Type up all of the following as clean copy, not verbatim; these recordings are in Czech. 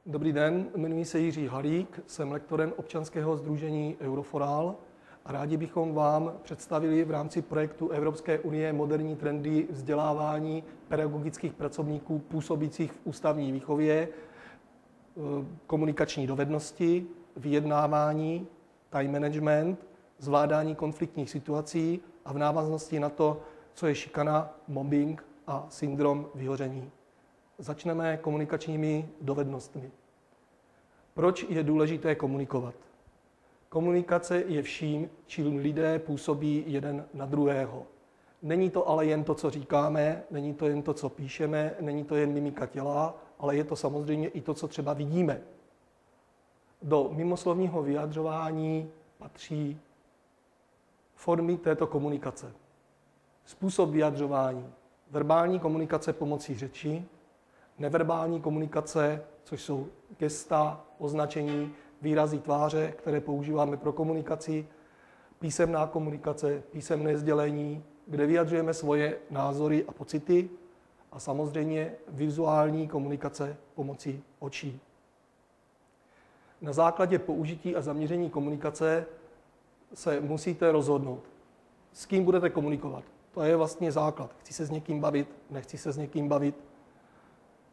Dobrý den, jmenuji se Jiří Halík, jsem lektorem občanského sdružení Euroforal a rádi bychom vám představili v rámci projektu Evropské unie moderní trendy vzdělávání pedagogických pracovníků působících v ústavní výchově, komunikační dovednosti, vyjednávání, time management, zvládání konfliktních situací a v návaznosti na to, co je šikana, mobbing a syndrom vyhoření. Začneme komunikačními dovednostmi. Proč je důležité komunikovat? Komunikace je vším, čím lidé působí jeden na druhého. Není to ale jen to, co říkáme, není to jen to, co píšeme, není to jen mimika těla, ale je to samozřejmě i to, co třeba vidíme. Do mimoslovního vyjadřování patří formy této komunikace. Způsob vyjadřování, verbální komunikace pomocí řeči, neverbální komunikace, což jsou gesta, označení, výrazy tváře, které používáme pro komunikaci, písemná komunikace, písemné sdělení, kde vyjadřujeme svoje názory a pocity a samozřejmě vizuální komunikace pomocí očí. Na základě použití a zaměření komunikace se musíte rozhodnout, s kým budete komunikovat. To je vlastně základ. Chci se s někým bavit, nechci se s někým bavit.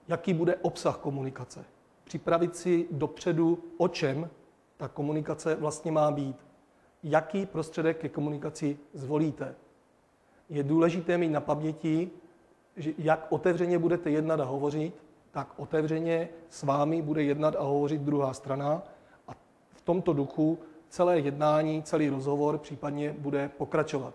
Jaký bude obsah komunikace? Připravit si dopředu, o čem ta komunikace vlastně má být. Jaký prostředek ke komunikaci zvolíte? Je důležité mít na paměti, že jak otevřeně budete jednat a hovořit, tak otevřeně s vámi bude jednat a hovořit druhá strana a v tomto duchu celé jednání, celý rozhovor případně bude pokračovat.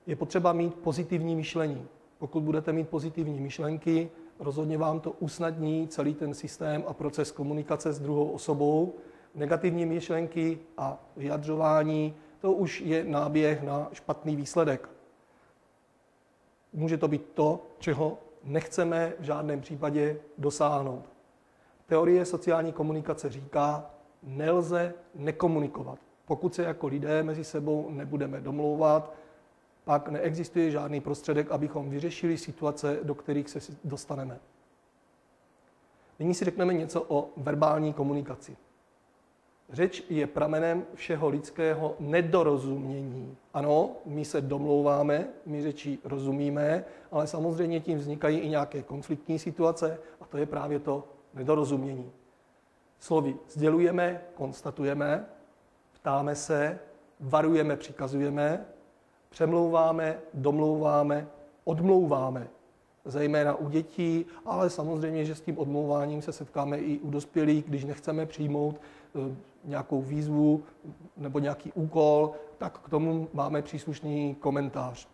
Je potřeba mít pozitivní myšlení. Pokud budete mít pozitivní myšlenky, rozhodně vám to usnadní celý ten systém a proces komunikace s druhou osobou. Negativní myšlenky a vyjadřování, to už je náběh na špatný výsledek. Může to být to, čeho nechceme v žádném případě dosáhnout. Teorie sociální komunikace říká, nelze nekomunikovat. Pokud se jako lidé mezi sebou nebudeme domlouvat, pak neexistuje žádný prostředek, abychom vyřešili situace, do kterých se dostaneme. Nyní si řekneme něco o verbální komunikaci. Řeč je pramenem všeho lidského nedorozumění. Ano, my se domlouváme, my řeči rozumíme, ale samozřejmě tím vznikají i nějaké konfliktní situace a to je právě to nedorozumění. Slovy sdělujeme, konstatujeme, ptáme se, varujeme, přikazujeme, přemlouváme, domlouváme, odmlouváme. Zejména u dětí, ale samozřejmě, že s tím odmlouváním se setkáme i u dospělých, když nechceme přijmout nějakou výzvu nebo nějaký úkol, tak k tomu máme příslušný komentář.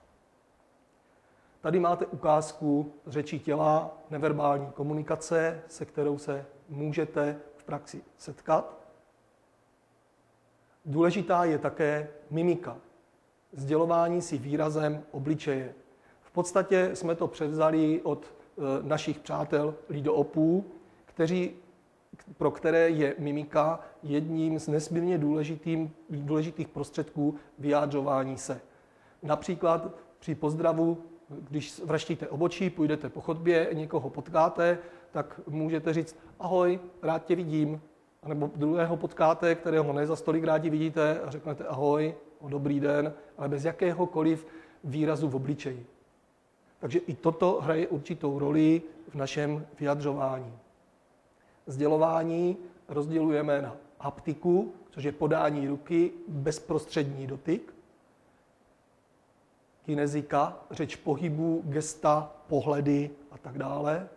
Tady máte ukázku řeči těla, neverbální komunikace, se kterou se můžete v praxi setkat. Důležitá je také mimika. Sdělování si výrazem obličeje. V podstatě jsme to převzali od našich přátel lidoopů, pro které je mimika jedním z nesmírně důležitých prostředků vyjádřování se. Například při pozdravu, když vraštíte obočí, půjdete po chodbě, někoho potkáte, tak můžete říct ahoj, rád tě vidím. A nebo druhého potkáte, kterého ne za stolik rádi vidíte a řeknete ahoj, dobrý den, ale bez jakéhokoliv výrazu v obličeji. Takže i toto hraje určitou roli v našem vyjadřování. Sdělování rozdělujeme na haptiku, což je podání ruky, bezprostřední dotyk, kinezika, řeč pohybů, gesta, pohledy a tak dále.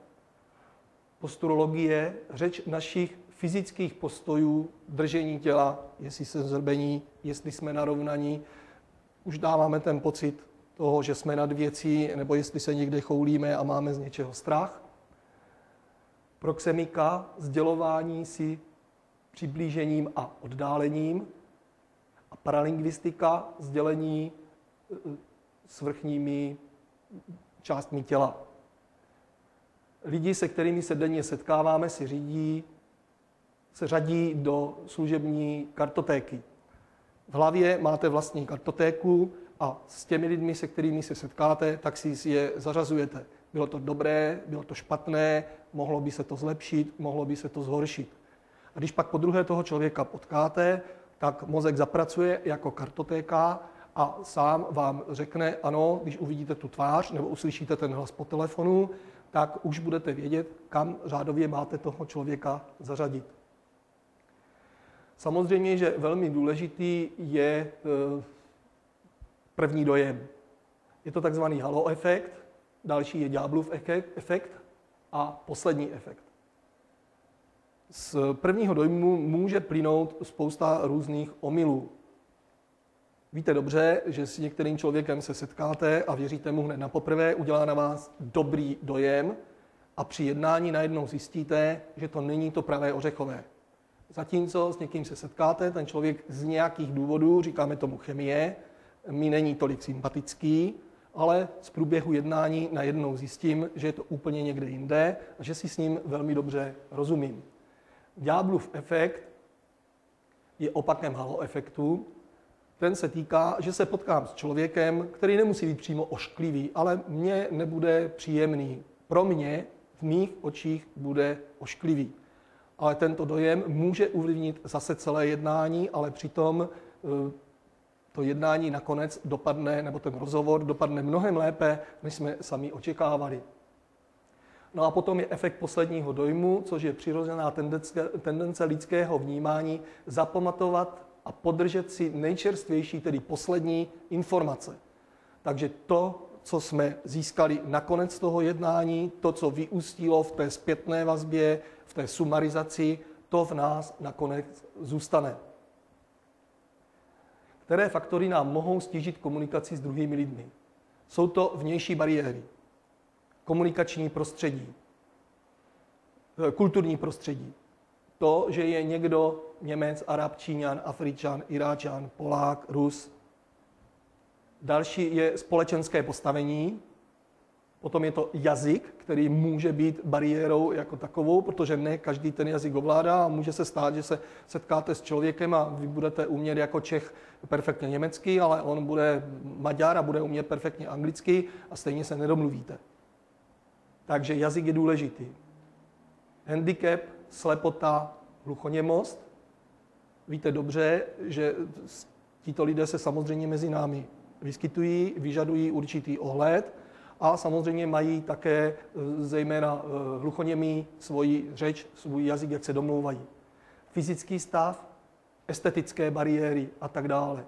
Posturologie, řeč našich fyzických postojů, držení těla, jestli jsme zrbení, jestli jsme narovnaní, už dáváme ten pocit toho, že jsme nad věcí, nebo jestli se někde choulíme a máme z něčeho strach. Proxemika, sdělování si přiblížením a oddálením. A paralingvistika, sdělení s vrchními částmi těla. Lidi, se kterými se denně setkáváme, se řadí do služební kartotéky. V hlavě máte vlastní kartotéku a s těmi lidmi, se kterými se setkáte, tak si je zařazujete. Bylo to dobré, bylo to špatné, mohlo by se to zlepšit, mohlo by se to zhoršit. A když pak podruhé toho člověka potkáte, tak mozek zapracuje jako kartotéka a sám vám řekne, ano, když uvidíte tu tvář nebo uslyšíte ten hlas po telefonu, tak už budete vědět, kam řádově máte toho člověka zařadit. Samozřejmě, že velmi důležitý je první dojem. Je to takzvaný halo efekt, další je ďáblův efekt a poslední efekt. Z prvního dojmu může plynout spousta různých omylů. Víte dobře, že s některým člověkem se setkáte a věříte mu hned na poprvé, udělá na vás dobrý dojem a při jednání najednou zjistíte, že to není to pravé ořechové. Zatímco s někým se setkáte, ten člověk z nějakých důvodů, říkáme tomu chemie, mi není tolik sympatický, ale z průběhu jednání najednou zjistím, že je to úplně někde jinde a že si s ním velmi dobře rozumím. Ďáblův efekt je opakem halo efektu. Ten se týká, že se potkám s člověkem, který nemusí být přímo ošklivý, ale mně nebude příjemný. Pro mě v mých očích bude ošklivý. Ale tento dojem může ovlivnit zase celé jednání, ale přitom to jednání nakonec dopadne, nebo ten rozhovor dopadne mnohem lépe, než jsme sami očekávali. No a potom je efekt posledního dojmu, což je přirozená tendence lidského vnímání zapamatovat a podržet si nejčerstvější, tedy poslední informace. Takže to, co jsme získali nakonec toho jednání, to, co vyústilo v té zpětné vazbě, v té sumarizaci, to v nás nakonec zůstane. Které faktory nám mohou stížit komunikaci s druhými lidmi? Jsou to vnější bariéry, komunikační prostředí, kulturní prostředí. To, že je někdo Němec, Arab, Číňan, Afričan, Iráčan, Polák, Rus. Další je společenské postavení. Potom je to jazyk, který může být bariérou jako takovou, protože ne každý ten jazyk ovládá a může se stát, že se setkáte s člověkem a vy budete umět jako Čech perfektně německy, ale on bude Maďar a bude umět perfektně anglicky a stejně se nedomluvíte. Takže jazyk je důležitý. Handicap, slepota, hluchoněmost. Víte dobře, že tito lidé se samozřejmě mezi námi vyskytují, vyžadují určitý ohled a samozřejmě mají také zejména hluchoněmí svoji řeč, svůj jazyk, jak se domlouvají. Fyzický stav, estetické bariéry a tak dále.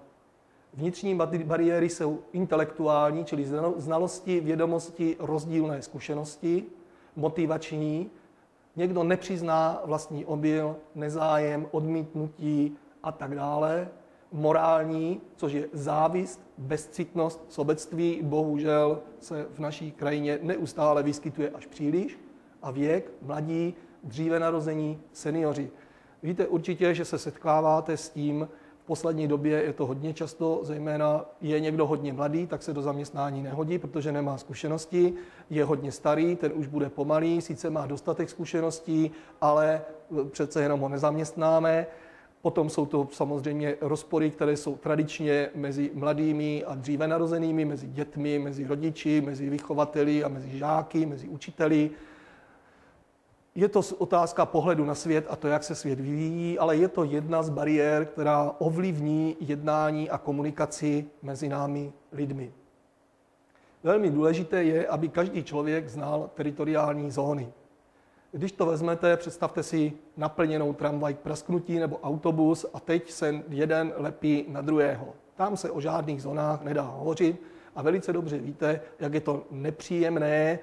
Vnitřní bariéry jsou intelektuální, čili znalosti, vědomosti, rozdílné zkušenosti, motivační. Někdo nepřizná vlastní omyl, nezájem, odmítnutí a tak dále. Morální, což je závist, bezcitnost, sobectví, bohužel se v naší krajině neustále vyskytuje až příliš. A věk, mladí, dříve narození, seniori. Víte určitě, že se setkáváte s tím, v poslední době je to hodně často, zejména je někdo hodně mladý, tak se do zaměstnání nehodí, protože nemá zkušenosti, je hodně starý, ten už bude pomalý, sice má dostatek zkušeností, ale přece jenom ho nezaměstnáme. Potom jsou to samozřejmě rozpory, které jsou tradičně mezi mladými a dříve narozenými, mezi dětmi, mezi rodiči, mezi vychovateli a mezi žáky, mezi učiteli. Je to otázka pohledu na svět a to, jak se svět vyvíjí, ale je to jedna z bariér, která ovlivní jednání a komunikaci mezi námi lidmi. Velmi důležité je, aby každý člověk znal teritoriální zóny. Když to vezmete, představte si naplněnou tramvaj k prasknutí nebo autobus a teď se jeden lepí na druhého. Tam se o žádných zónách nedá hovořit a velice dobře víte, jak je to nepříjemné,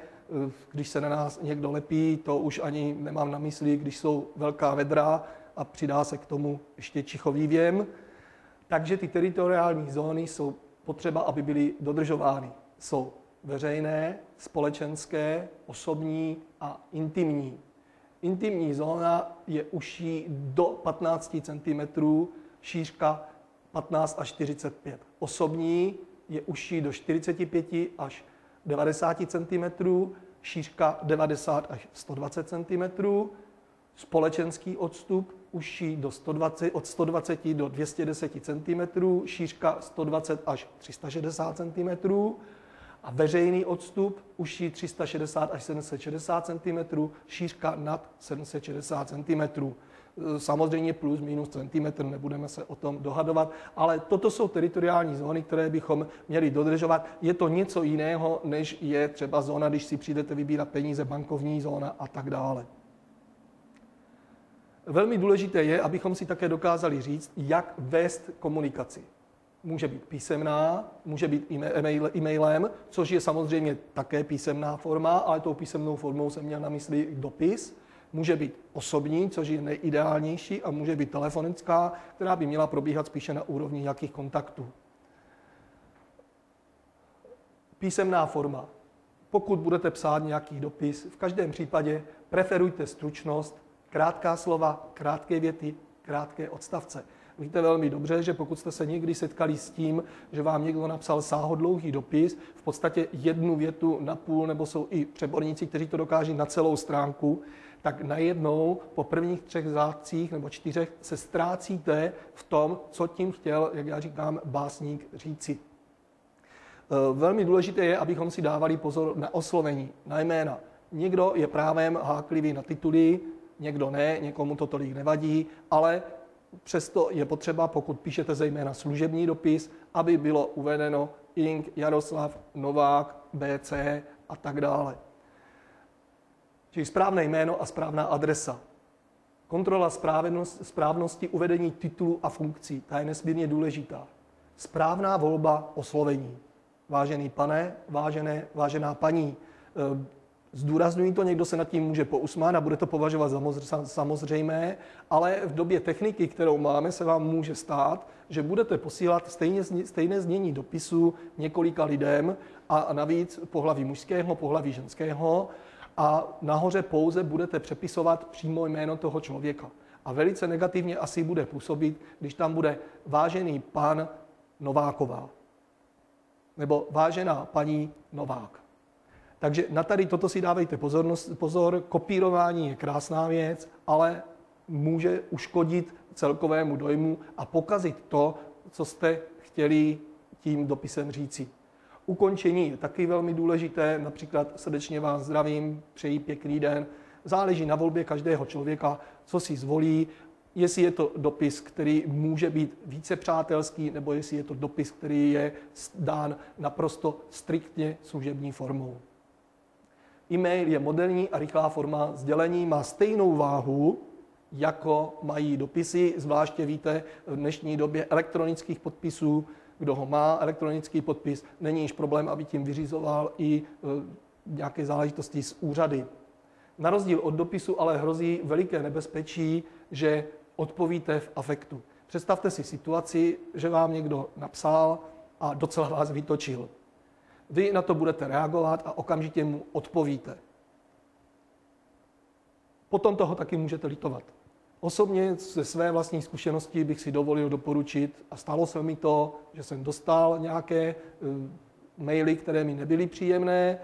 když se na nás někdo lepí, to už ani nemám na mysli, když jsou velká vedra a přidá se k tomu ještě čichový věm. Takže ty teritoriální zóny jsou potřeba, aby byly dodržovány. Jsou veřejné, společenské, osobní a intimní. Intimní zóna je užší do 15 cm, šířka 15 až 45. Osobní je užší do 45 až 90 cm, šířka 90 až 120 cm, společenský odstup užší od 120 do 210 cm, šířka 120 až 360 cm A veřejný odstup užší 360 až 760 cm, šířka nad 760 cm. Samozřejmě plus minus centimetr, nebudeme se o tom dohadovat, ale toto jsou teritoriální zóny, které bychom měli dodržovat. Je to něco jiného, než je třeba zóna, když si přijdete vybírat peníze, bankovní zóna a tak dále. Velmi důležité je, abychom si také dokázali říct, jak vést komunikaci. Může být písemná, může být e-mailem, což je samozřejmě také písemná forma, ale tou písemnou formou jsem měl na mysli dopis. Může být osobní, což je nejideálnější, a může být telefonická, která by měla probíhat spíše na úrovni nějakých kontaktů. Písemná forma. Pokud budete psát nějaký dopis, v každém případě preferujte stručnost, krátká slova, krátké věty, krátké odstavce. Víte velmi dobře, že pokud jste se někdy setkali s tím, že vám někdo napsal sáhodlouhý dopis, v podstatě jednu větu na půl, nebo jsou i přeborníci, kteří to dokáží na celou stránku, tak najednou po prvních 3 řádcích nebo 4 se ztrácíte v tom, co tím chtěl, jak já říkám, básník říci. Velmi důležité je, abychom si dávali pozor na oslovení, na jména. Někdo je právem háklivý na tituly, někdo ne, někomu to tolik nevadí, ale přesto je potřeba, pokud píšete zejména služební dopis, aby bylo uvedeno Ing. Jaroslav Novák, BC a tak dále. Čili správné jméno a správná adresa. Kontrola správnosti uvedení titulu a funkcí, ta je nesmírně důležitá. Správná volba oslovení. Vážený pane, vážená paní. Zdůrazňuji to, někdo se nad tím může pousmát a bude to považovat za samozřejmé, ale v době techniky, kterou máme, se vám může stát, že budete posílat stejné znění dopisu několika lidem a navíc pohlaví mužského, pohlaví ženského, a nahoře pouze budete přepisovat přímo jméno toho člověka. A velice negativně asi bude působit, když tam bude vážený pan Nováková nebo vážená paní Novák. Takže na tady toto si dávejte pozor. Kopírování je krásná věc, ale může uškodit celkovému dojmu a pokazit to, co jste chtěli tím dopisem říci. Ukončení je taky velmi důležité, například srdečně vás zdravím, přeji pěkný den. Záleží na volbě každého člověka, co si zvolí, jestli je to dopis, který může být více přátelský, nebo jestli je to dopis, který je dán naprosto striktně služební formou. E-mail je moderní a rychlá forma sdělení, má stejnou váhu, jako mají dopisy, zvláště víte, v dnešní době elektronických podpisů, kdo ho má, elektronický podpis, není již problém, aby tím vyřizoval i nějaké záležitosti z úřady. Na rozdíl od dopisu ale hrozí veliké nebezpečí, že odpovíte v afektu. Představte si situaci, že vám někdo napsal a docela vás vytočil. Vy na to budete reagovat a okamžitě mu odpovíte. Potom toho taky můžete litovat. Osobně ze své vlastní zkušenosti bych si dovolil doporučit, a stalo se mi to, že jsem dostal nějaké maily, které mi nebyly příjemné,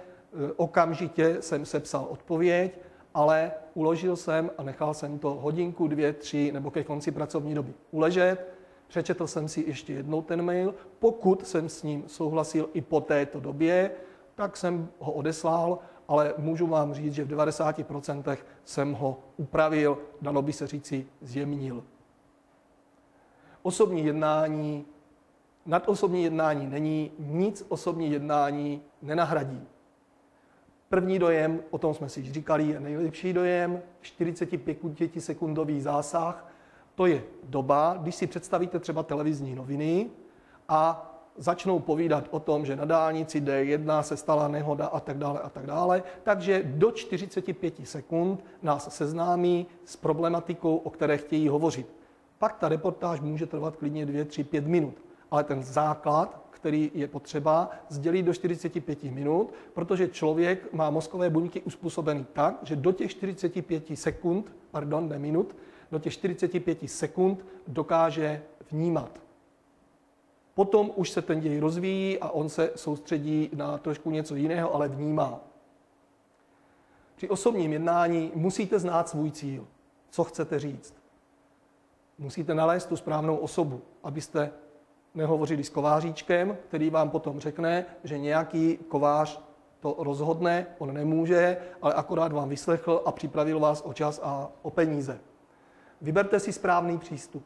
okamžitě jsem sepsal odpověď, ale uložil jsem a nechal jsem to hodinku, 2, 3 nebo ke konci pracovní doby uležet. Přečetl jsem si ještě jednou ten mail. Pokud jsem s ním souhlasil i po této době, tak jsem ho odeslal, ale můžu vám říct, že v 90% jsem ho upravil, dalo by se říci zjemnil. Osobní jednání, nadosobní jednání není, nic osobní jednání nenahradí. První dojem, o tom jsme si již říkali, je nejlepší dojem, 45-sekundový zásah. To je doba, když si představíte třeba televizní noviny a začnou povídat o tom, že na dálnici D1 se stala nehoda a tak dále a tak dále. Takže do 45 sekund nás seznámí s problematikou, o které chtějí hovořit. Pak ta reportáž může trvat klidně 2, 3, 5 minut. Ale ten základ, který je potřeba, sdělit do 45 minut, protože člověk má mozkové buňky uspůsobený tak, že do těch 45 sekund, pardon, ne minut, do těch 45 sekund dokáže vnímat. Potom už se ten děj rozvíjí a on se soustředí na trošku něco jiného, ale vnímá. Při osobním jednání musíte znát svůj cíl, co chcete říct. Musíte nalézt tu správnou osobu, abyste nehovořili s kováříčkem, který vám potom řekne, že nějaký kovář to rozhodne, on nemůže, ale akorát vám vyslechl a připravil vás o čas a o peníze. Vyberte si správný přístup.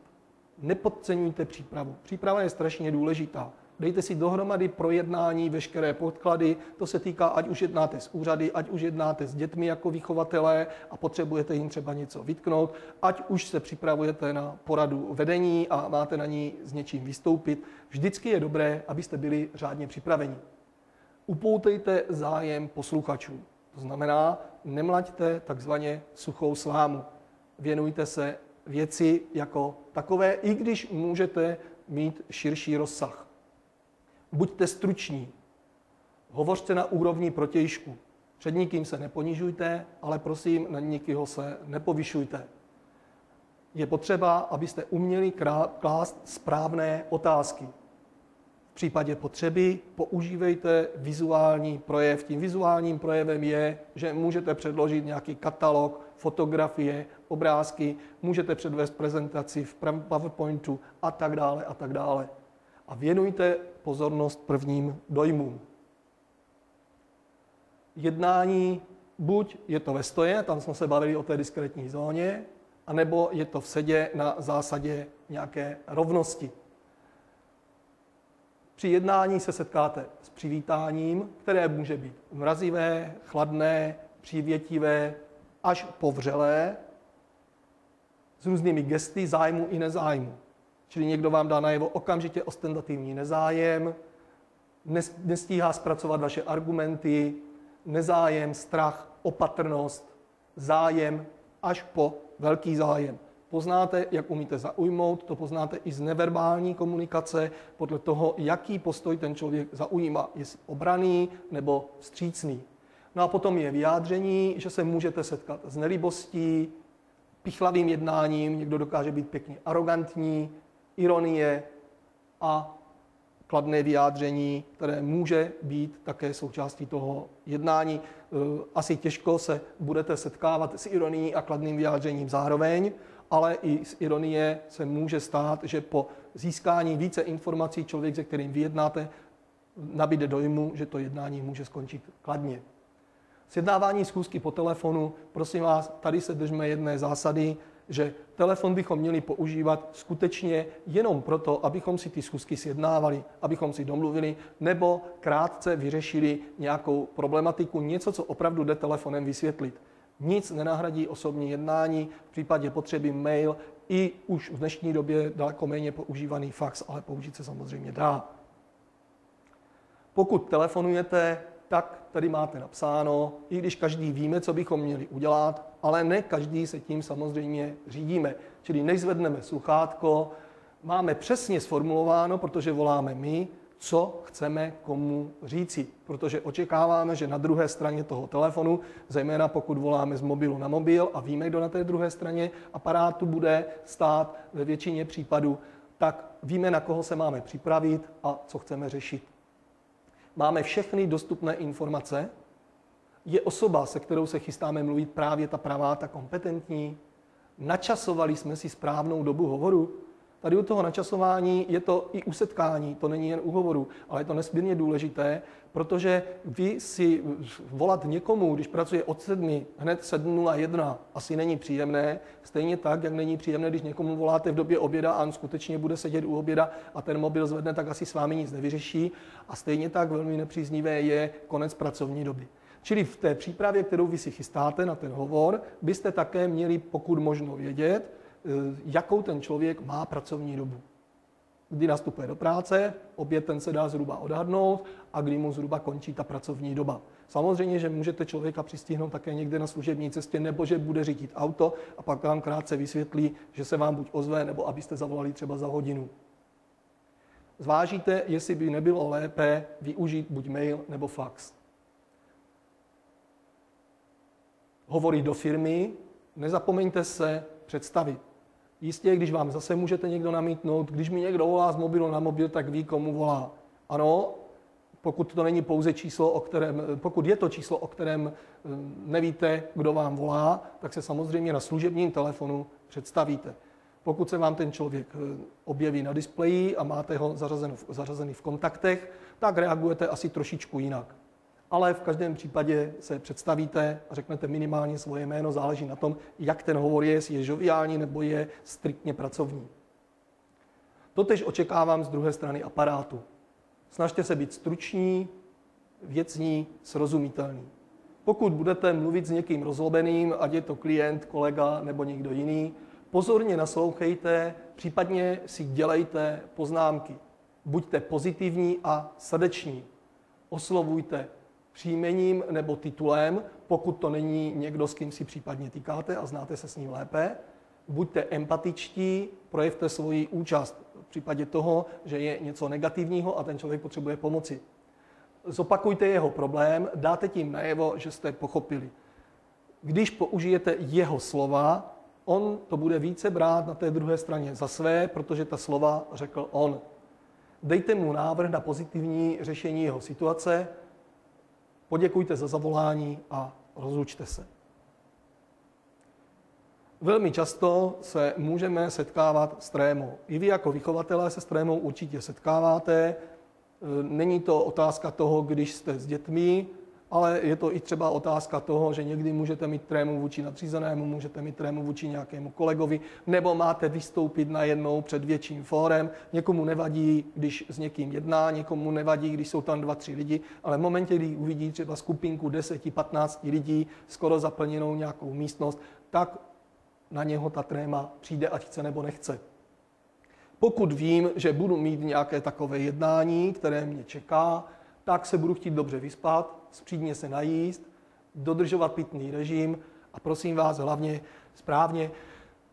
Nepodceňujte přípravu. Příprava je strašně důležitá. Dejte si dohromady pro jednání veškeré podklady, to se týká, ať už jednáte s úřady, ať už jednáte s dětmi jako vychovatelé a potřebujete jim třeba něco vytknout, ať už se připravujete na poradu vedení a máte na ní s něčím vystoupit. Vždycky je dobré, abyste byli řádně připraveni. Upoutejte zájem posluchačů. To znamená, nemlaďte takzvaně suchou slámu. Věnujte se věci jako takové, i když můžete mít širší rozsah. Buďte struční. Hovořte na úrovni protějšku. Před nikým se neponižujte, ale prosím, na nikého se nepovyšujte. Je potřeba, abyste uměli klást správné otázky. V případě potřeby používejte vizuální projev. Tím vizuálním projevem je, že můžete předložit nějaký katalog, fotografie, obrázky, můžete předvést prezentaci v PowerPointu a tak dále a tak dále. A věnujte pozornost prvním dojmům. Jednání, buď je to ve stoje, tam jsme se bavili o té diskrétní zóně, anebo je to v sedě na zásadě nějaké rovnosti. Při jednání se setkáte s přivítáním, které může být mrazivé, chladné, přívětivé, až povřelé, s různými gesty zájmu i nezájmu. Čili někdo vám dá najevo okamžitě ostentativní nezájem, nestíhá zpracovat vaše argumenty, nezájem, strach, opatrnost, zájem až po velký zájem. Poznáte, jak umíte zaujmout, to poznáte i z neverbální komunikace, podle toho, jaký postoj ten člověk zaujímá, jestli obranný nebo vstřícný. No a potom je vyjádření, že se můžete setkat s nelibostí, pichlavým jednáním, někdo dokáže být pěkně arrogantní, ironie a kladné vyjádření, které může být také součástí toho jednání. Asi těžko se budete setkávat s ironií a kladným vyjádřením zároveň, ale i z ironie se může stát, že po získání více informací člověk, se kterým vyjednáte, nabíde dojmu, že to jednání může skončit kladně. Sjednávání schůzky po telefonu, prosím vás, tady se držme jedné zásady, že telefon bychom měli používat skutečně jenom proto, abychom si ty schůzky sjednávali, abychom si domluvili, nebo krátce vyřešili nějakou problematiku, něco, co opravdu jde telefonem vysvětlit. Nic nenahradí osobní jednání, v případě potřeby mail, i už v dnešní době daleko méně používaný fax, ale použít se samozřejmě dá. Pokud telefonujete, tak tady máte napsáno, i když každý víme, co bychom měli udělat, ale ne každý se tím samozřejmě řídíme. Čili než zvedneme sluchátko, máme přesně sformulováno, protože voláme my, co chceme komu říci. Protože očekáváme, že na druhé straně toho telefonu, zejména pokud voláme z mobilu na mobil a víme, kdo na té druhé straně aparátu bude stát ve většině případů, tak víme, na koho se máme připravit a co chceme řešit. Máme všechny dostupné informace. Je osoba, se kterou se chystáme mluvit, právě ta pravá, ta kompetentní? Načasovali jsme si správnou dobu hovoru? Tady u toho načasování je to i u setkání, to není jen u hovoru, ale je to nesmírně důležité, protože vy si volat někomu, když pracuje od 7, hned 7:01, asi není příjemné, stejně tak, jak není příjemné, když někomu voláte v době oběda a on skutečně bude sedět u oběda a ten mobil zvedne, tak asi s vámi nic nevyřeší. A stejně tak velmi nepříznivé je konec pracovní doby. Čili v té přípravě, kterou vy si chystáte na ten hovor, byste také měli pokud možno vědět, jakou ten člověk má pracovní dobu. Kdy nastupuje do práce, oběd ten se dá zhruba odhadnout a kdy mu zhruba končí ta pracovní doba. Samozřejmě, že můžete člověka přistihnout také někde na služební cestě, nebo že bude řídit auto a pak vám krátce vysvětlí, že se vám buď ozve, nebo abyste zavolali třeba za hodinu. Zvážíte, jestli by nebylo lépe využít buď mail nebo fax. Hovory do firmy, nezapomeňte se představit. Jistě, když vám zase můžete někdo namítnout, když mi někdo volá z mobilu na mobil, tak ví, komu volá. Ano, pokud to není pouze číslo, pokud je to číslo, o kterém nevíte, kdo vám volá, tak se samozřejmě na služebním telefonu představíte. Pokud se vám ten člověk objeví na displeji a máte ho zařazený v kontaktech, tak reagujete asi trošičku jinak. Ale v každém případě se představíte a řeknete minimálně svoje jméno, záleží na tom, jak ten hovor je, jestli je žoviální nebo je striktně pracovní. Totež očekávám z druhé strany aparátu. Snažte se být struční, věcní, srozumitelný. Pokud budete mluvit s někým rozlobeným, ať je to klient, kolega nebo někdo jiný, pozorně naslouchejte, případně si dělejte poznámky. Buďte pozitivní a srdeční. Oslovujte příjmením nebo titulem, pokud to není někdo, s kým si případně týkáte a znáte se s ním lépe. Buďte empatičtí, projevte svoji účast v případě toho, že je něco negativního a ten člověk potřebuje pomoci. Zopakujte jeho problém, dáte tím najevo, že jste pochopili. Když použijete jeho slova, on to bude více brát na té druhé straně za své, protože ta slova řekl on. Dejte mu návrh na pozitivní řešení jeho situace, poděkujte za zavolání a rozlučte se. Velmi často se můžeme setkávat s trémou. I vy jako vychovatelé se s trémou určitě setkáváte. Není to otázka toho, když jste s dětmi, ale je to i třeba otázka toho, že někdy můžete mít trému vůči nadřízenému, můžete mít trému vůči nějakému kolegovi, nebo máte vystoupit najednou před větším fórem. Někomu nevadí, když s někým jedná, někomu nevadí, když jsou tam 2-3 lidi, ale v momentě, kdy uvidí třeba skupinku 10-15 lidí, skoro zaplněnou nějakou místnost, tak na něho ta tréma přijde, ať chce nebo nechce. Pokud vím, že budu mít nějaké takové jednání, které mě čeká, tak se budu chtít dobře vyspat, střídně se najíst, dodržovat pitný režim a prosím vás hlavně správně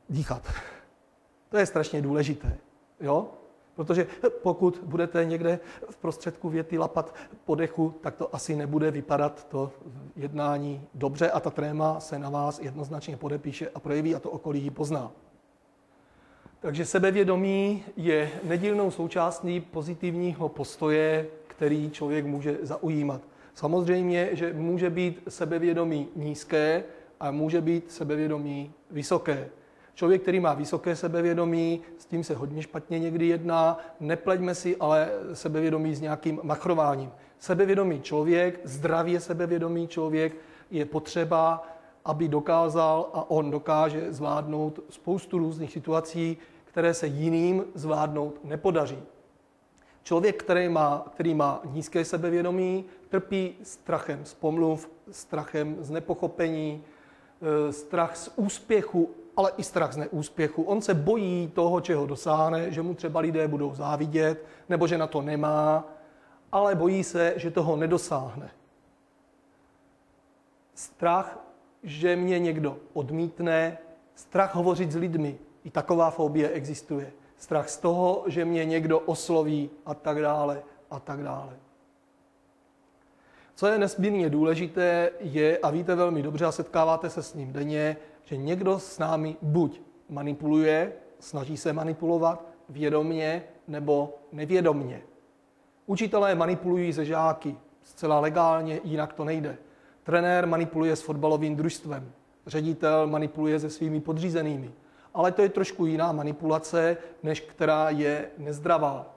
dýchat. To je strašně důležité, jo? Protože pokud budete někde v prostředku věty lapat po dechu, tak to asi nebude vypadat to jednání dobře a ta tréma se na vás jednoznačně podepíše a projeví a to okolí ji pozná. Takže sebevědomí je nedílnou součástí pozitivního postoje, který člověk může zaujímat. Samozřejmě, že může být sebevědomí nízké a může být sebevědomí vysoké. Člověk, který má vysoké sebevědomí, s tím se hodně špatně někdy jedná, nepleťme si ale sebevědomí s nějakým machrováním. Sebevědomý člověk, zdravě sebevědomý člověk je potřeba, aby dokázal a on dokáže zvládnout spoustu různých situací, které se jiným zvládnout nepodaří. Člověk, který má nízké sebevědomí, trpí strachem z pomluv, strachem z nepochopení, strach z úspěchu, ale i strach z neúspěchu. On se bojí toho, čeho dosáhne, že mu třeba lidé budou závidět, nebo že na to nemá, ale bojí se, že toho nedosáhne. Strach, že mě někdo odmítne, strach hovořit s lidmi, i taková fobie existuje. Strach z toho, že mě někdo osloví a tak dále a tak dále. Co je nesmírně důležité, je, a víte velmi dobře a setkáváte se s ním denně, že někdo s námi buď manipuluje, snaží se manipulovat vědomně nebo nevědomně. Učitelé manipulují se žáky zcela legálně, jinak to nejde. Trenér manipuluje s fotbalovým družstvem, ředitel manipuluje se svými podřízenými. Ale to je trošku jiná manipulace, než která je nezdravá.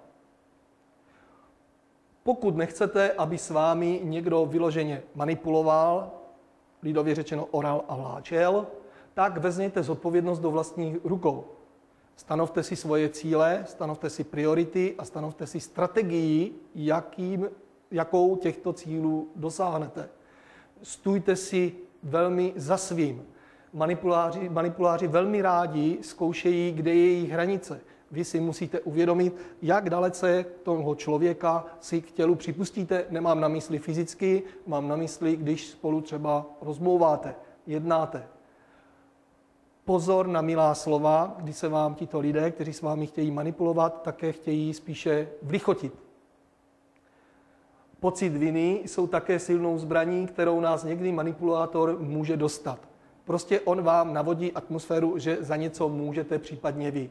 Pokud nechcete, aby s vámi někdo vyloženě manipuloval, lidově řečeno oral a vláčel, tak vezměte zodpovědnost do vlastních rukou. Stanovte si svoje cíle, stanovte si priority a stanovte si strategii, jakou těchto cílů dosáhnete. Stůjte si velmi za svým. Manipuláři velmi rádi zkoušejí, kde je jejich hranice. Vy si musíte uvědomit, jak dalece toho člověka si k tělu připustíte. Nemám na mysli fyzicky, mám na mysli, když spolu třeba rozmlouváte, jednáte. Pozor na milá slova, kdy se vám tito lidé, kteří s vámi chtějí manipulovat, také chtějí spíše vlichotit. Pocit viny jsou také silnou zbraní, kterou nás někdy manipulátor může dostat. Prostě on vám navodí atmosféru, že za něco můžete případně vy.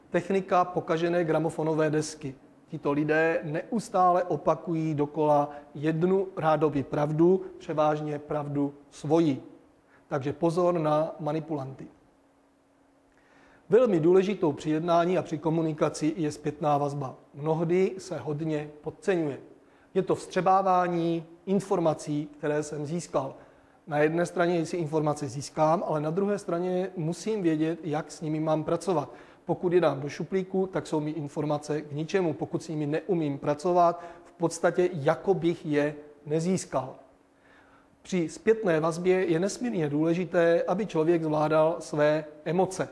Technika pokažené gramofonové desky. Tito lidé neustále opakují dokola jednu rádoby pravdu, převážně pravdu svoji. Takže pozor na manipulanty. Velmi důležitou při jednání a při komunikaci je zpětná vazba. Mnohdy se hodně podceňuje. Je to vstřebávání informací, které jsem získal. Na jedné straně si informace získám, ale na druhé straně musím vědět, jak s nimi mám pracovat. Pokud je dám do šuplíku, tak jsou mi informace k ničemu. Pokud s nimi neumím pracovat, v podstatě jako bych je nezískal. Při zpětné vazbě je nesmírně důležité, aby člověk zvládal své emoce.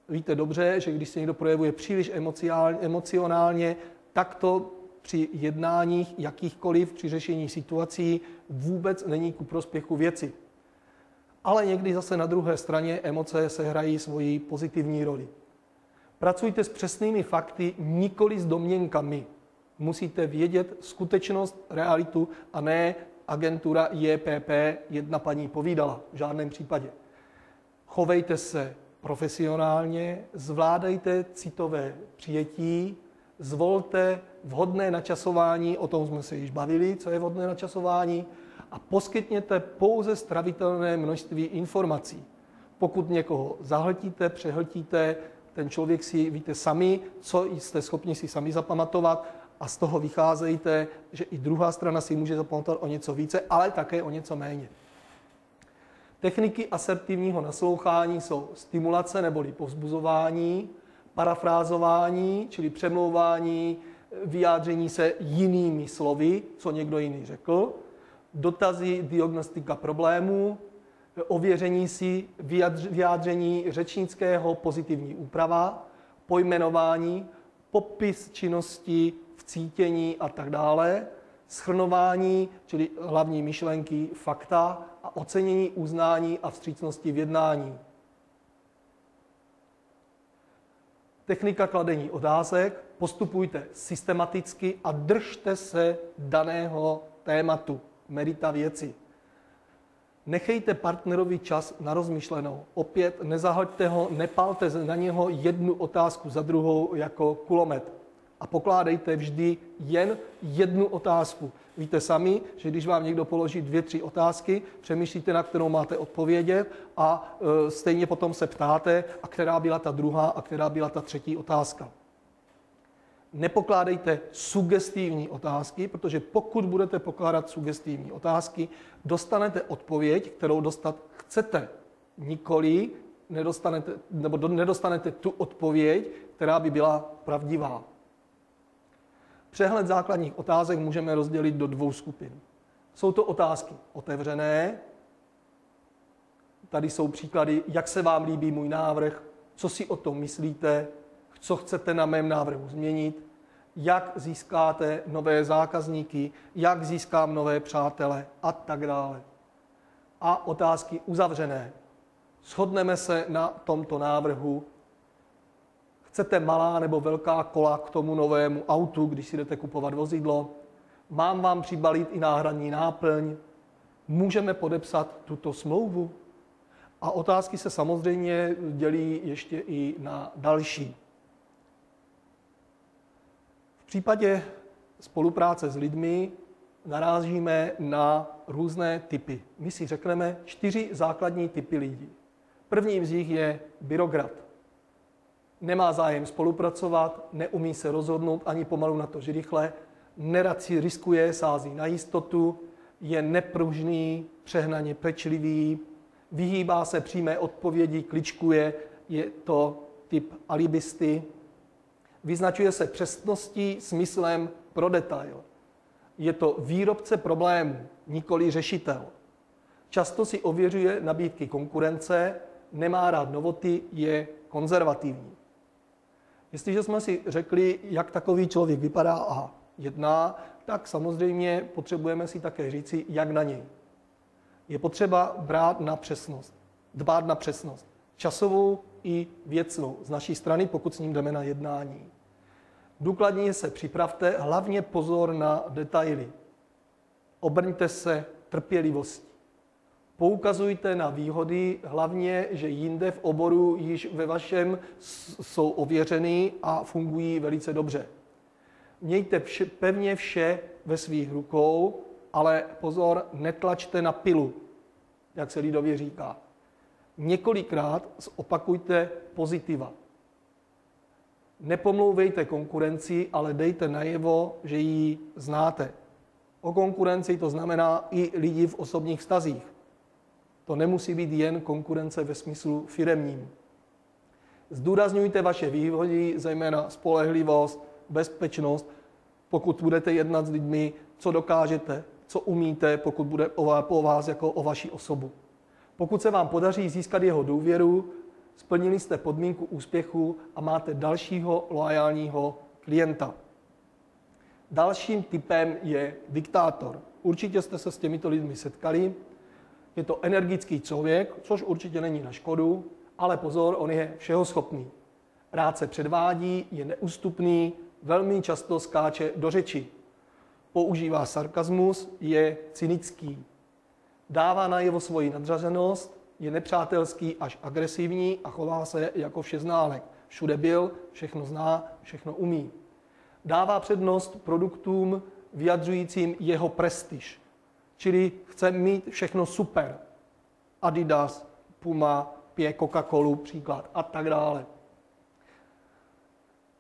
Víte dobře, že když se někdo projevuje příliš emocionálně, tak to při jednáních jakýchkoliv, při řešení situací vůbec není ku prospěchu věci. Ale někdy zase na druhé straně emoce sehrají svoji pozitivní roli. Pracujte s přesnými fakty, nikoli s domněnkami. Musíte vědět skutečnost, realitu a ne agentura JPP, jedna paní povídala, v žádném případě. Chovejte se profesionálně, zvládejte citové přijetí, zvolte vhodné načasování, o tom jsme se již bavili, co je vhodné načasování, a poskytněte pouze stravitelné množství informací. Pokud někoho zahltíte, přehltíte, ten člověk si víte sami, co jste schopni si sami zapamatovat, a z toho vycházejte, že i druhá strana si může zapamatovat o něco více, ale také o něco méně. Techniky asertivního naslouchání jsou stimulace neboli povzbuzování, parafrázování, čili přemlouvání, vyjádření se jinými slovy, co někdo jiný řekl, dotazy, diagnostika problémů, ověření si vyjádření řečnického, pozitivní úprava, pojmenování, popis činnosti, vcítění a tak dále, shrnování, čili hlavní myšlenky, fakta a ocenění, uznání a vstřícnosti v jednání. Technika kladení otázek, postupujte systematicky a držte se daného tématu, merita věci. Nechejte partnerovi čas na rozmyšlenou. Opět nezahoďte ho, nepalte na něho jednu otázku za druhou jako kulomet. A pokládejte vždy jen jednu otázku. Víte sami, že když vám někdo položí 2-3 otázky, přemýšlíte, na kterou máte odpovědět, a stejně potom se ptáte, a která byla ta druhá a která byla ta třetí otázka. Nepokládejte sugestivní otázky, protože pokud budete pokládat sugestivní otázky, dostanete odpověď, kterou dostat chcete. Nikoli nedostanete tu odpověď, která by byla pravdivá. Přehled základních otázek můžeme rozdělit do 2 skupin. Jsou to otázky otevřené. Tady jsou příklady, jak se vám líbí můj návrh, co si o tom myslíte, co chcete na mém návrhu změnit, jak získáte nové zákazníky, jak získám nové přátele a tak dále. A otázky uzavřené. Shodneme se na tomto návrhu. Chcete malá nebo velká kola k tomu novému autu, když si jdete kupovat vozidlo? Mám vám přibalit i náhradní náplň? Můžeme podepsat tuto smlouvu? A otázky se samozřejmě dělí ještě i na další. V případě spolupráce s lidmi narážíme na různé typy. My si řekneme 4 základní typy lidí. Prvním z nich je byrokrat. Nemá zájem spolupracovat, neumí se rozhodnout ani pomalu na to, že rychle, nerad si riskuje, sází na jistotu, je nepružný, přehnaně pečlivý, vyhýbá se přímé odpovědi, kličkuje, je to typ alibisty, vyznačuje se přesností, smyslem pro detail. Je to výrobce problémů, nikoli řešitel. Často si ověřuje nabídky konkurence, nemá rád novoty, je konzervativní. Jestliže jsme si řekli, jak takový člověk vypadá a jedná, tak samozřejmě potřebujeme si také říci, jak na něj. Je potřeba brát na přesnost, dbát na přesnost. Časovou i věcnou z naší strany, pokud s ním jdeme na jednání. Důkladně se připravte, hlavně pozor na detaily. Obrňte se trpělivostí. Poukazujte na výhody, hlavně, že jinde v oboru již ve vašem jsou ověřeny a fungují velice dobře. Mějte pevně vše ve svých rukou, ale pozor, netlačte na pilu, jak se lidově říká. Několikrát opakujte pozitiva. Nepomlouvejte konkurenci, ale dejte najevo, že ji znáte. O konkurenci to znamená i lidi v osobních vztazích. To nemusí být jen konkurence ve smyslu firemním. Zdůrazňujte vaše výhody, zejména spolehlivost, bezpečnost, pokud budete jednat s lidmi, co dokážete, co umíte, pokud bude o vás jako o vaši osobu. Pokud se vám podaří získat jeho důvěru, splnili jste podmínku úspěchu a máte dalšího loajálního klienta. Dalším typem je diktátor. Určitě jste se s těmito lidmi setkali. Je to energický člověk, což určitě není na škodu, ale pozor, on je všehoschopný. Rád se předvádí, je neústupný, velmi často skáče do řeči. Používá sarkasmus, je cynický. Dává najevo svoji nadřazenost, je nepřátelský až agresivní a chová se jako všeználek. Všude byl, všechno zná, všechno umí. Dává přednost produktům vyjadřujícím jeho prestiž. Čili chce mít všechno super. Adidas, Puma, pije Coca-Colu, příklad a tak dále.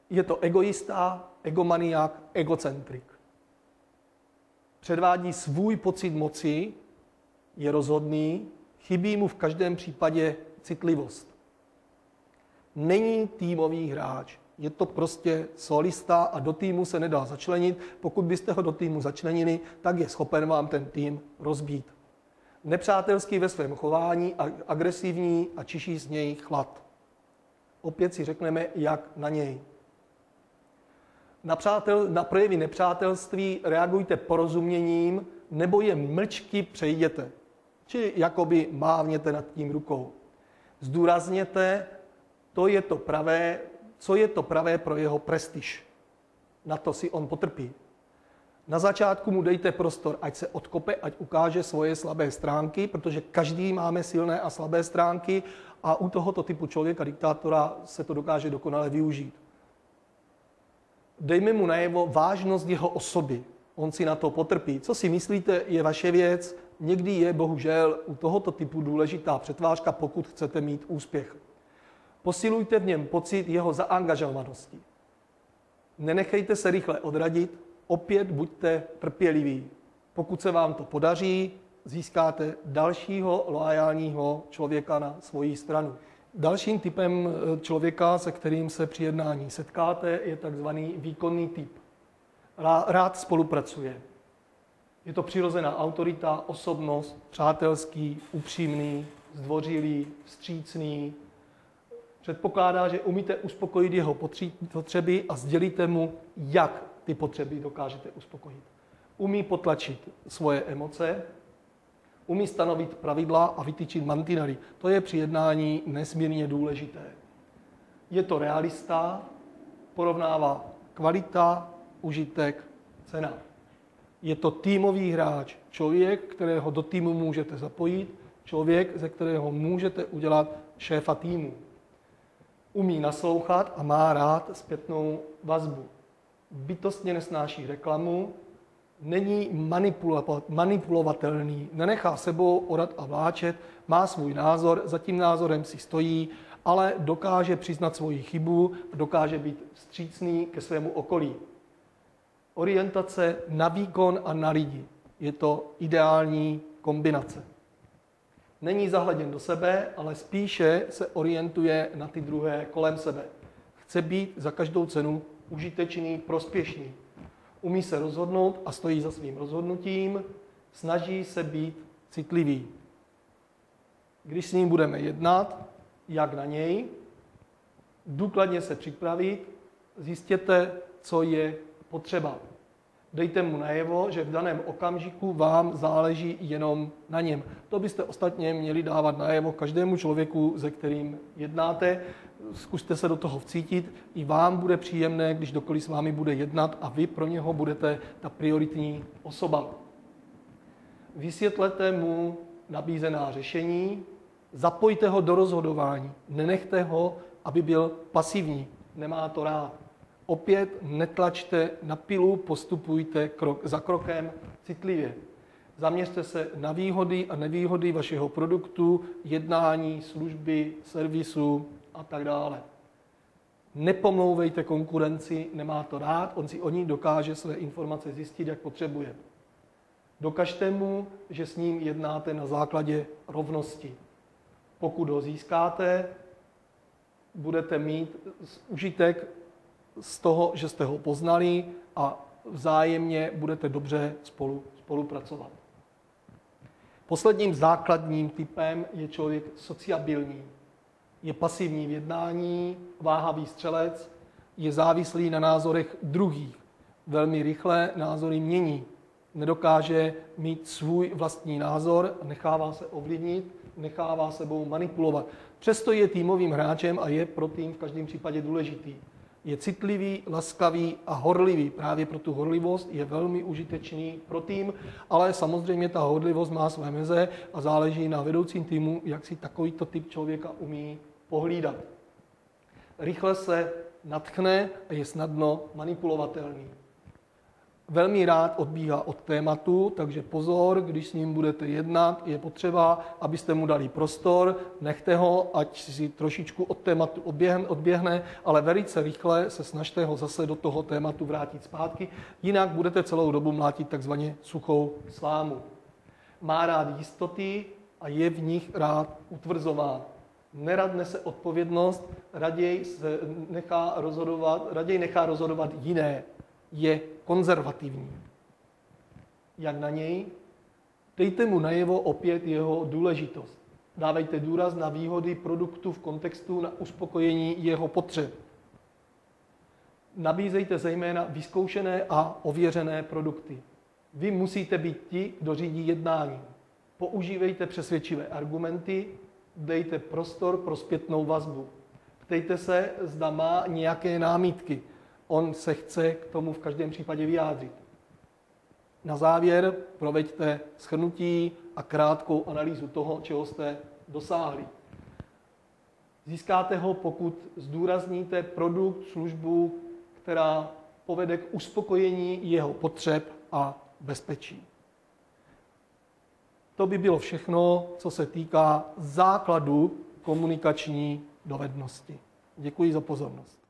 Je to egoista, egomaniak, egocentrik. Předvádí svůj pocit moci, je rozhodný, chybí mu v každém případě citlivost. Není týmový hráč, je to prostě solista a do týmu se nedá začlenit. Pokud byste ho do týmu začlenili, tak je schopen vám ten tým rozbít. Nepřátelský ve svém chování, agresivní a čiší z něj chlad. Opět si řekneme, jak na něj. Na projevy nepřátelství reagujte porozuměním nebo je mlčky přejděte. Či jakoby mávněte nad tím rukou. Zdůrazněte, co je to pravé pro jeho prestiž. Na to si on potrpí. Na začátku mu dejte prostor, ať se odkope, ať ukáže svoje slabé stránky, protože každý máme silné a slabé stránky a u tohoto typu člověka, diktátora, se to dokáže dokonale využít. Dejme mu najevo vážnost jeho osoby. On si na to potrpí. Co si myslíte, je vaše věc. Někdy je bohužel u tohoto typu důležitá přetvářka, pokud chcete mít úspěch. Posilujte v něm pocit jeho zaangažovanosti. Nenechejte se rychle odradit, opět buďte trpěliví. Pokud se vám to podaří, získáte dalšího loajálního člověka na svoji stranu. Dalším typem člověka, se kterým se při jednání setkáte, je takzvaný výkonný typ. Rád spolupracuje. Je to přirozená autorita, osobnost, přátelský, upřímný, zdvořilý, vstřícný. Předpokládá, že umíte uspokojit jeho potřeby a sdělíte mu, jak ty potřeby dokážete uspokojit. Umí potlačit svoje emoce, umí stanovit pravidla a vytyčit mantinely. To je při jednání nesmírně důležité. Je to realista, porovnává kvalita, užitek, cena. Je to týmový hráč, člověk, kterého do týmu můžete zapojit, člověk, ze kterého můžete udělat šéfa týmu. Umí naslouchat a má rád zpětnou vazbu. Bytostně nesnáší reklamu, není manipulovatelný, nenechá sebou orat a vláčet, má svůj názor, za tím názorem si stojí, ale dokáže přiznat svoji chybu, dokáže být vstřícný ke svému okolí. Orientace na výkon a na lidi. Je to ideální kombinace. Není zahleděn do sebe, ale spíše se orientuje na ty druhé kolem sebe. Chce být za každou cenu užitečný, prospěšný. Umí se rozhodnout a stojí za svým rozhodnutím, snaží se být citlivý. Když s ním budeme jednat, jak na něj, důkladně se připravit, zjistěte, co je potřeba. Dejte mu najevo, že v daném okamžiku vám záleží jenom na něm. To byste ostatně měli dávat najevo každému člověku, se kterým jednáte. Zkuste se do toho vcítit. I vám bude příjemné, když kdokoliv s vámi bude jednat a vy pro něho budete ta prioritní osoba. Vysvětlete mu nabízená řešení, zapojte ho do rozhodování. Nenechte ho, aby byl pasivní. Nemá to rád. Opět netlačte na pilu, postupujte krok za krokem citlivě. Zaměřte se na výhody a nevýhody vašeho produktu, jednání, služby, servisu a tak dále. Nepomlouvejte konkurenci, nemá to rád, on si o ní dokáže své informace zjistit, jak potřebuje. Dokažte mu, že s ním jednáte na základě rovnosti. Pokud ho získáte, budete mít užitek z toho, že jste ho poznali a vzájemně budete dobře spolupracovat. Posledním základním typem je člověk sociabilní. Je pasivní v jednání, váhavý střelec, je závislý na názorech druhých. Velmi rychle názory mění. Nedokáže mít svůj vlastní názor, nechává se ovlivnit, nechává sebou manipulovat. Přesto je týmovým hráčem a je pro tým v každém případě důležitý. Je citlivý, laskavý a horlivý. Právě pro tu horlivost je velmi užitečný pro tým, ale samozřejmě ta horlivost má své meze a záleží na vedoucím týmu, jak si takovýto typ člověka umí pohlídat. Rychle se nadchne a je snadno manipulovatelný. Velmi rád odbíhá od tématu, takže pozor, když s ním budete jednat, je potřeba, abyste mu dali prostor, nechte ho, ať si trošičku od tématu odběhne, ale velice rychle se snažte ho zase do toho tématu vrátit zpátky, jinak budete celou dobu mlátit takzvaně suchou slámu. Má rád jistoty a je v nich rád utvrzován. Nerad nese odpovědnost, raději nechá rozhodovat jiné. Je konzervativní. Jak na něj? Dejte mu najevo opět jeho důležitost. Dávejte důraz na výhody produktu v kontextu na uspokojení jeho potřeb. Nabízejte zejména vyzkoušené a ověřené produkty. Vy musíte být ti, kdo řídí jednání. Používejte přesvědčivé argumenty, dejte prostor pro zpětnou vazbu. Ptejte se, zda má nějaké námitky. On se chce k tomu v každém případě vyjádřit. Na závěr proveďte shrnutí a krátkou analýzu toho, čeho jste dosáhli. Získáte ho, pokud zdůrazníte produkt, službu, která povede k uspokojení jeho potřeb a bezpečí. To by bylo všechno, co se týká základu komunikační dovednosti. Děkuji za pozornost.